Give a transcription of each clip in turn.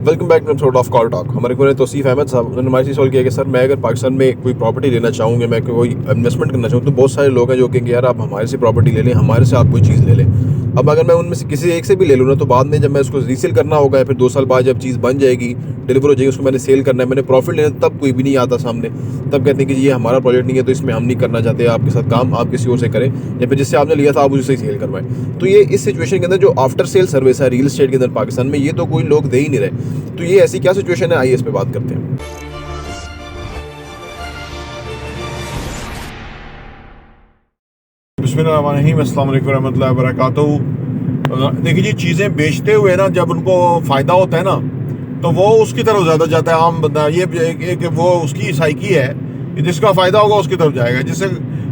Welcome back to episode of call talk. हमारे को तौसीफ अहमद साहब उन्होंने हमारे से सवाल किया कि सर मैं अगर पाकिस्तान में कोई प्रॉपर्टी लेना चाहूँगा, मैं कोई इन्वेस्टमेंट करना चाहूँ, तो बहुत सारे लोग हैं जो कहेंगे यार आप हमारे से प्रॉपर्टी ले लें, हमारे से आप कोई चीज़ ले लें। अब अगर मैं उनमें से किसी एक से भी ले लूँ ना, तो बाद में जब मैं उसको रीसेल करना होगा या फिर 2 साल बाद जब चीज़ बन जाएगी, डिलीवर हो जाएगी, उसको मैंने सेल करना है, मैंने प्रॉफिट लेना, तब कोई भी नहीं आता सामने। तब कहते हैं कि ये हमारा प्रोजेक्ट नहीं है, तो इसमें हम नहीं करना चाहते, आपके साथ काम आप किसी और से करें, या फिर जिससे आपने लिया था आप उसे सेल करवाएं। तो ये इस सिचुएशन के अंदर जो आफ्टर सेल सर्विस है रियल एस्टेट के अंदर पाकिस्तान में, ये तो कोई लोग दे ही नहीं रहे। तो ये ऐसी क्या सिचुएशन है, आइए इस पे बात करते हैं। बिस्मिल्लाहिर्रहमानिर्रहीम, अस्सलाम वालेकुम रहमतुल्लाहि व बरकातहू। देखिए जी, चीज़ें बेचते हुए ना जब उनको फ़ायदा होता है ना, तो वो उसकी तरफ ज़्यादा जाता है। आम बंदा ये एक वो उसकी साइकी है कि जिसका फ़ायदा होगा उसकी तरफ जाएगा, जिससे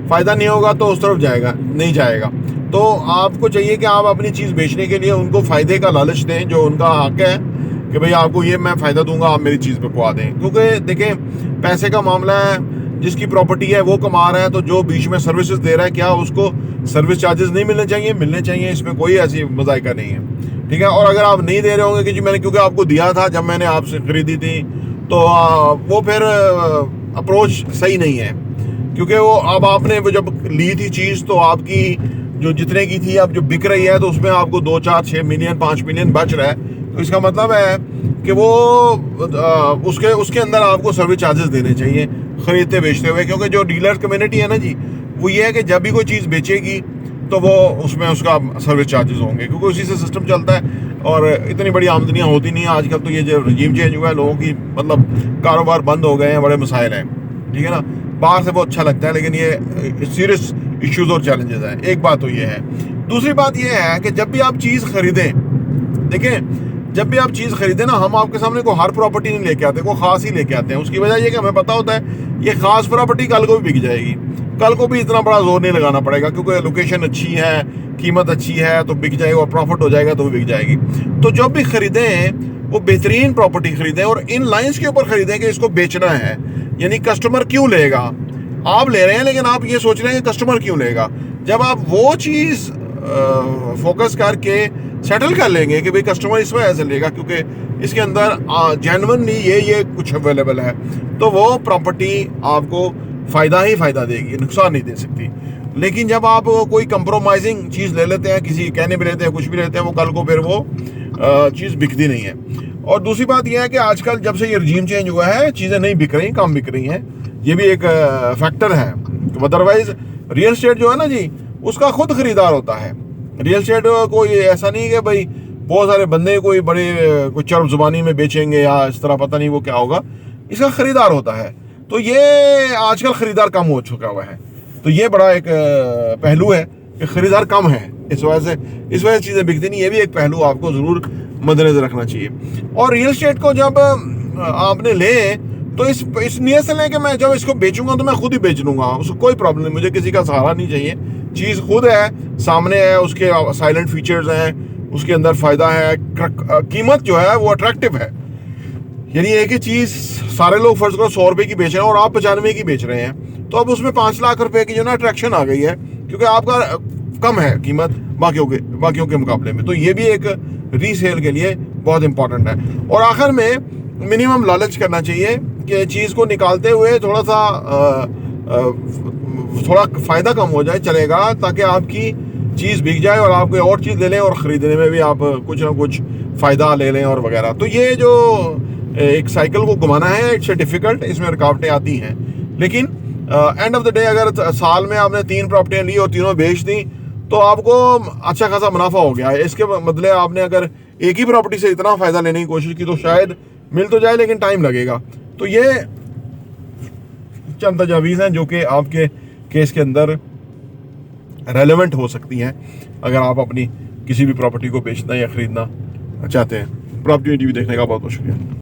फ़ायदा नहीं होगा तो उस तरफ जाएगा नहीं जाएगा। तो आपको चाहिए कि आप अपनी चीज़ बेचने के लिए उनको फ़ायदे का लालच दें, जो उनका हक़ है कि भाई आपको ये मैं फ़ायदा दूंगा, आप मेरी चीज़ बिकवा दें। क्योंकि देखें, पैसे का मामला है, जिसकी प्रॉपर्टी है वो कमा रहा है, तो जो बीच में सर्विसेज दे रहा है, क्या उसको सर्विस चार्जेस नहीं मिलने चाहिए? मिलने चाहिए, इसमें कोई ऐसी मज़ाइका नहीं है, ठीक है। और अगर आप नहीं दे रहे होंगे कि जी मैंने क्योंकि आपको दिया था जब मैंने आपसे ख़रीदी थी, तो वो फिर अप्रोच सही नहीं है। क्योंकि वो अब आपने वो जब ली थी चीज़, तो आपकी जो जितने की थी अब जो बिक रही है, तो उसमें आपको 2, 4, 6 मिलियन 5 मिलियन बच रहा है। तो इसका मतलब है कि वो उसके अंदर आपको सर्विस चार्जेस देने चाहिए ख़रीदते बेचते हुए। क्योंकि जो डीलर कम्युनिटी है ना जी, वो ये है कि जब भी कोई चीज़ बेचेगी तो वो उसमें उसका सर्विस चार्जेस होंगे, क्योंकि उसी से सिस्टम चलता है। और इतनी बड़ी आमदनियाँ होती नहीं है आजकल। तो ये जो रजीम चेंज हुआ है, लोगों की मतलब कारोबार बंद हो गए हैं, बड़े मसाइल हैं, ठीक है ना। बाहर से वो अच्छा लगता है, लेकिन ये सीरियस इश्यूज और चैलेंजेस हैं। एक बात तो ये है। दूसरी बात ये है कि जब भी आप चीज़ खरीदें, देखें, जब भी आप चीज़ खरीदें ना, हम आपके सामने को हर प्रॉपर्टी नहीं लेके आते, को ख़ास ही लेके आते हैं। उसकी वजह ये कि हमें पता होता है ये ख़ास प्रॉपर्टी कल को भी बिक जाएगी, कल को भी इतना बड़ा जोर नहीं लगाना पड़ेगा, क्योंकि लोकेशन अच्छी है, कीमत अच्छी है, तो बिक जाएगा, और प्रॉफिट हो जाएगा तो भी बिक जाएगी। तो जब भी खरीदें वो बेहतरीन प्रॉपर्टी खरीदें, और इन लाइन्स के ऊपर खरीदें कि इसको बेचना है। यानी कस्टमर क्यों लेगा? आप ले रहे हैं, लेकिन आप ये सोच रहे हैं कि कस्टमर क्यों लेगा। जब आप वो चीज़ फोकस करके सेटल कर लेंगे कि भाई कस्टमर इस वजह से लेगा क्योंकि इसके अंदर जेन्युइनली ये कुछ अवेलेबल है, तो वो प्रॉपर्टी आपको फ़ायदा ही फ़ायदा देगी, नुकसान नहीं दे सकती। लेकिन जब आप कोई कंप्रोमाइजिंग चीज़ ले लेते हैं, किसी कहने भी लेते हैं, कुछ भी लेते हैं, वो कल को फिर वो चीज़ बिकती नहीं है। और दूसरी बात यह है कि आजकल जब से ये रजीम चेंज हुआ है, चीज़ें नहीं बिक रही, कम बिक रही हैं। ये भी एक फैक्टर है। अदरवाइज रियल एस्टेट जो है ना जी, उसका खुद खरीदार होता है। रियल एस्टेट कोई ऐसा नहीं कि भाई बहुत सारे बंदे कोई बड़े कोई चरब जुबानी में बेचेंगे या इस तरह, पता नहीं वो क्या होगा। इसका खरीदार होता है। तो ये आजकल खरीदार कम हो चुका हुआ है। तो ये बड़ा एक पहलू है कि खरीदार कम है, इस वजह से चीज़ें बिकती नहीं। ये भी एक पहलू आपको ज़रूर मद्देनजर रखना चाहिए। और रियल एस्टेट को जब आपने ले, तो इस नियत से लें कि मैं जब इसको बेचूंगा तो मैं खुद ही बेच लूँगा, उसको कोई प्रॉब्लम नहीं, मुझे किसी का सहारा नहीं चाहिए। चीज़ खुद है, सामने है, उसके साइलेंट फीचर्स हैं, उसके अंदर फ़ायदा है, कीमत जो है वो अट्रैक्टिव है। यानी एक ही चीज़ सारे लोग फर्ज करो 100 रुपये की बेच रहे हैं और आप 95 की बेच रहे हैं, तो अब उसमें 5 लाख रुपए की जो ना अट्रैक्शन आ गई है, क्योंकि आपका कम है कीमत बाकियों के मुकाबले में। तो ये भी एक रीसेल के लिए बहुत इंपॉर्टेंट है। और आखिर में मिनिमम लालच करना चाहिए कि चीज़ को निकालते हुए थोड़ा फ़ायदा कम हो जाए, चलेगा, ताकि आपकी चीज़ बिक जाए और आप कोई और चीज़ ले लें और ख़रीदने में भी आप कुछ ना कुछ फ़ायदा ले लें और वगैरह। तो ये जो एक साइकिल को घुमाना है, इट्स डिफ़िकल्ट, इसमें रुकावटें आती हैं। लेकिन एंड ऑफ द डे अगर साल में आपने 3 प्रॉपर्टियाँ ली और तीनों बेच दी, तो आपको अच्छा खासा मुनाफा हो गया है। इसके बदले आपने अगर एक ही प्रॉपर्टी से इतना फ़ायदा लेने की कोशिश की, तो शायद मिल तो जाए, लेकिन टाइम लगेगा। तो ये चंद तजावीज़ हैं जो कि आपके केस के अंदर रेलेवेंट हो सकती हैं, अगर आप अपनी किसी भी प्रॉपर्टी को बेचना या ख़रीदना चाहते हैं। प्रॉपर्टी टीवी देखने का बहुत बहुत शुक्रिया।